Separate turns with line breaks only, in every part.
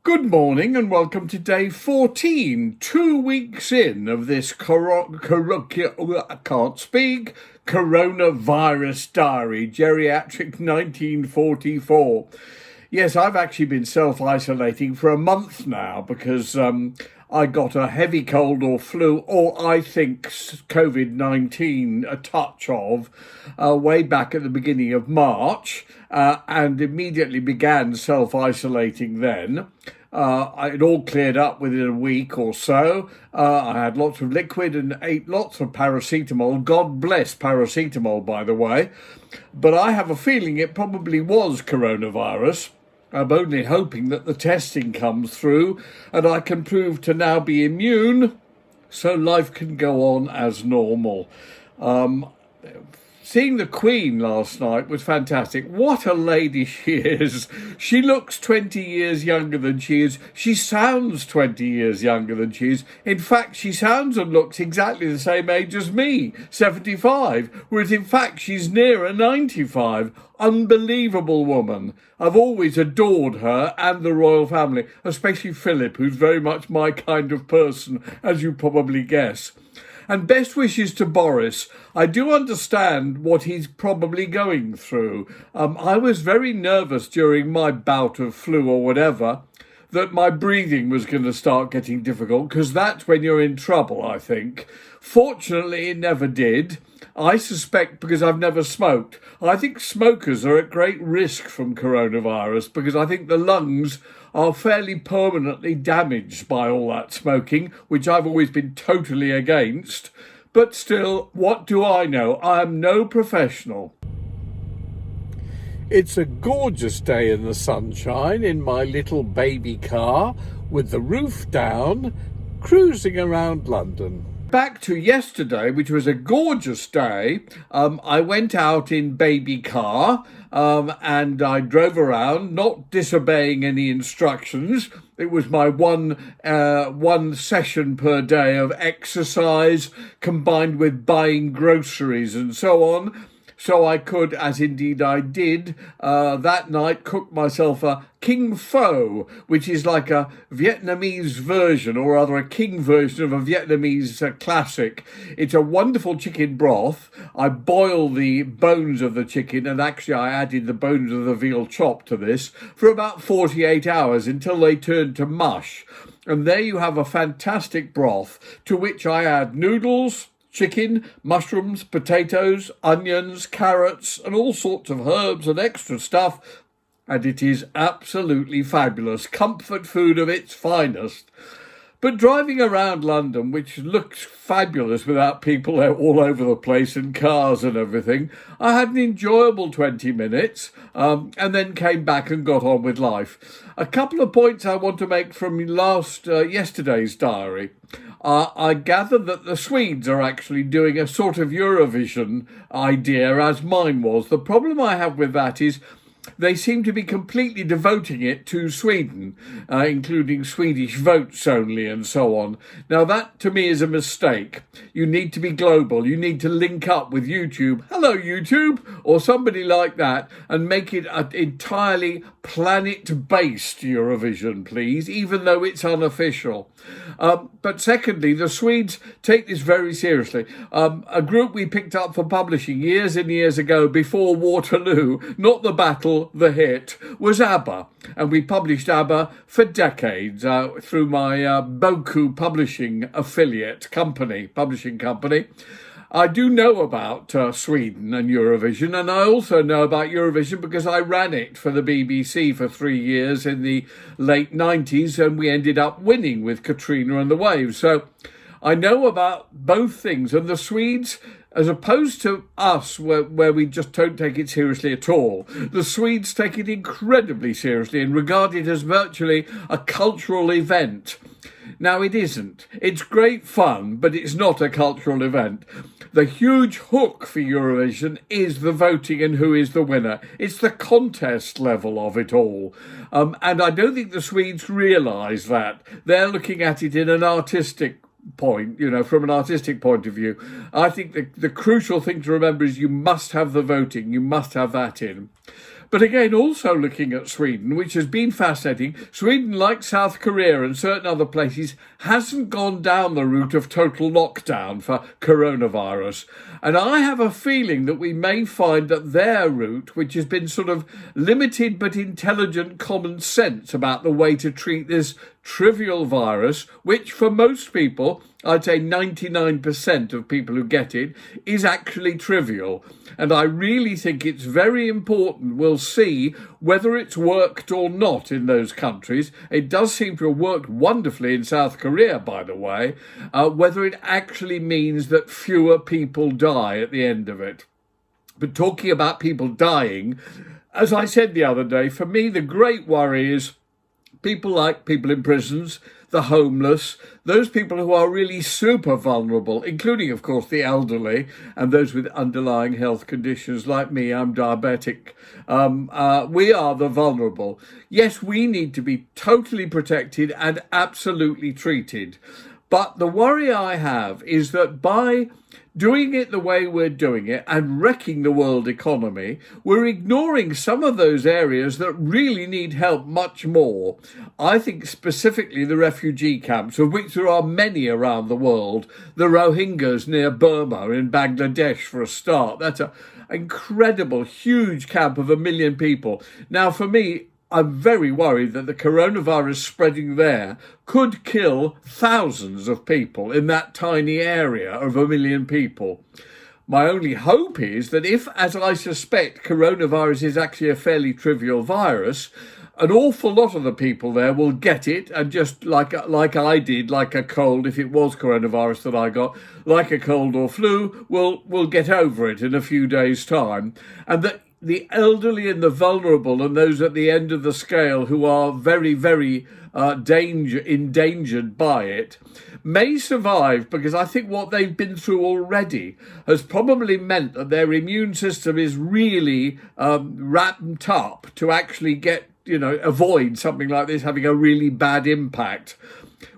Good morning and welcome to day 14, 2 weeks in of this coronavirus diary, Geriatric 1944. Yes, I've actually been self-isolating for a month now because I got a heavy cold or flu, or I think COVID-19, a touch of, way back at the beginning of March, and immediately began self-isolating then. It all cleared up within a week or so. I had lots of liquid and ate lots of paracetamol. God bless paracetamol, by the way. But I have a feeling it probably was coronavirus. I'm only hoping that the testing comes through and I can prove to now be immune so life can go on as normal. Seeing the Queen last night was fantastic. What a lady she is. She looks 20 years younger than she is. She sounds 20 years younger than she is. In fact, she sounds and looks exactly the same age as me, 75, whereas in fact she's nearer 95. Unbelievable woman. I've always adored her and the royal family, especially Philip, who's very much my kind of person, as you probably guess. And best wishes to Boris. I do understand what he's probably going through. I was very nervous during my bout of flu or whatever that my breathing was going to start getting difficult, because that's when you're in trouble, I think. Fortunately, it never did. I suspect because I've never smoked. I think smokers are at great risk from coronavirus because I think the lungs are fairly permanently damaged by all that smoking, which I've always been totally against. But still, what do I know? I am no professional. It's a gorgeous day in the sunshine in my little baby car with the roof down, cruising around London. Back to yesterday, which was a gorgeous day, I went out in baby car and I drove around, not disobeying any instructions. It was my one session per day of exercise combined with buying groceries and so on. So I could, as indeed I did, that night cook myself a king pho, which is like a Vietnamese version, or rather a king version of a Vietnamese classic. It's a wonderful chicken broth. I boil the bones of the chicken, and actually I added the bones of the veal chop to this, for about 48 hours until they turn to mush. And there you have a fantastic broth, to which I add noodles, chicken, mushrooms, potatoes, onions, carrots, and all sorts of herbs and extra stuff, and it is absolutely fabulous. Comfort food of its finest. But driving around London, which looks fabulous without people all over the place and cars and everything, I had an enjoyable 20 minutes and then came back and got on with life. A couple of points I want to make from yesterday's diary. I gather that the Swedes are actually doing a sort of Eurovision idea, as mine was. The problem I have with that is they seem to be completely devoting it to Sweden, including Swedish votes only and so on. Now, that to me is a mistake. You need to be global. You need to link up with YouTube. Hello, YouTube, or somebody like that, and make it an entirely planet-based Eurovision, please, even though it's unofficial. But secondly, the Swedes take this very seriously. A group we picked up for publishing years and years ago before Waterloo, not the battle, the hit, was ABBA. And we published ABBA for decades through my Boku publishing publishing company. I do know about Sweden and Eurovision, and I also know about Eurovision because I ran it for the BBC for 3 years in the late 90s, and we ended up winning with Katrina and the Waves. So I know about both things, and the Swedes, as opposed to us, where we just don't take it seriously at all, the Swedes take it incredibly seriously and regard it as virtually a cultural event. Now, it isn't. It's great fun, but it's not a cultural event. The huge hook for Eurovision is the voting and who is the winner. It's the contest level of it all. And I don't think the Swedes realise that. They're looking at it in an artistic point, from an artistic point of view. I think the crucial thing to remember is you must have the voting. You must have that in. But again, also looking at Sweden, which has been fascinating, Sweden, like South Korea and certain other places, hasn't gone down the route of total lockdown for coronavirus. And I have a feeling that we may find that their route, which has been sort of limited but intelligent common sense about the way to treat this trivial virus, which for most people, I'd say 99% of people who get it, is actually trivial. And I really think it's very important we'll see whether it's worked or not in those countries. It does seem to have worked wonderfully in South Korea, by the way, whether it actually means that fewer people die at the end of it. But talking about people dying, as I said the other day, for me, the great worry is people like people in prisons, the homeless, those people who are really super vulnerable, including, of course, the elderly and those with underlying health conditions like me. I'm diabetic. We are the vulnerable. Yes, we need to be totally protected and absolutely treated. But the worry I have is that by doing it the way we're doing it and wrecking the world economy, we're ignoring some of those areas that really need help much more. I think specifically the refugee camps, of which there are many around the world, the Rohingyas near Burma in Bangladesh for a start. That's an incredible, huge camp of 1 million people. Now, for me, I'm very worried that the coronavirus spreading there could kill thousands of people in that tiny area of 1 million people. My only hope is that if, as I suspect, coronavirus is actually a fairly trivial virus, an awful lot of the people there will get it and just like I did, like a cold, if it was coronavirus that I got, like a cold or flu, will get over it in a few days' time. And that the elderly and the vulnerable and those at the end of the scale who are very, very endangered by it may survive, because I think what they've been through already has probably meant that their immune system is really ramped up to actually avoid something like this having a really bad impact.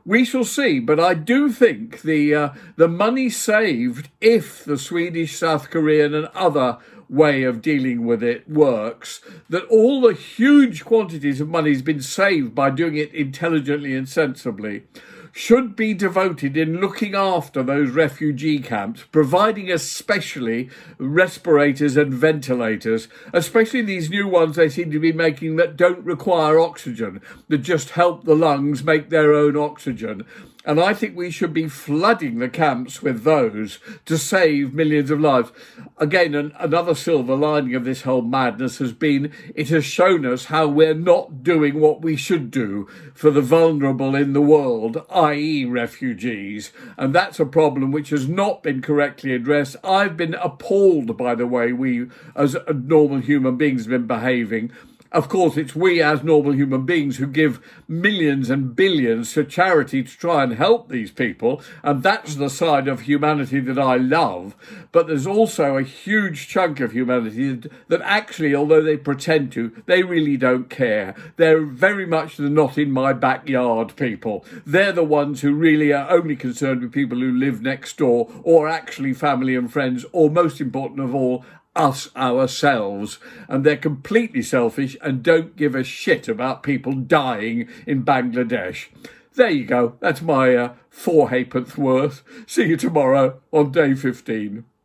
We shall see, but I do think the money saved, if the Swedish, South Korean and other way of dealing with it works, that all the huge quantities of money has been saved by doing it intelligently and sensibly, should be devoted in looking after those refugee camps, providing especially respirators and ventilators, especially these new ones they seem to be making that don't require oxygen, that just help the lungs make their own oxygen. And I think we should be flooding the camps with those to save millions of lives. Again, another silver lining of this whole madness has been it has shown us how we're not doing what we should do for the vulnerable in the world, i.e. refugees. And that's a problem which has not been correctly addressed. I've been appalled by the way we, as normal human beings, have been behaving. Of course, it's we as normal human beings who give millions and billions to charity to try and help these people, and that's the side of humanity that I love. But there's also a huge chunk of humanity that actually, although they pretend to, they really don't care. They're very much the not in my backyard people. They're the ones who really are only concerned with people who live next door, or actually family and friends, or most important of all, us ourselves. And they're completely selfish and don't give a shit about people dying in Bangladesh. There you go. That's my 4 halfpence worth. See you tomorrow on day 15.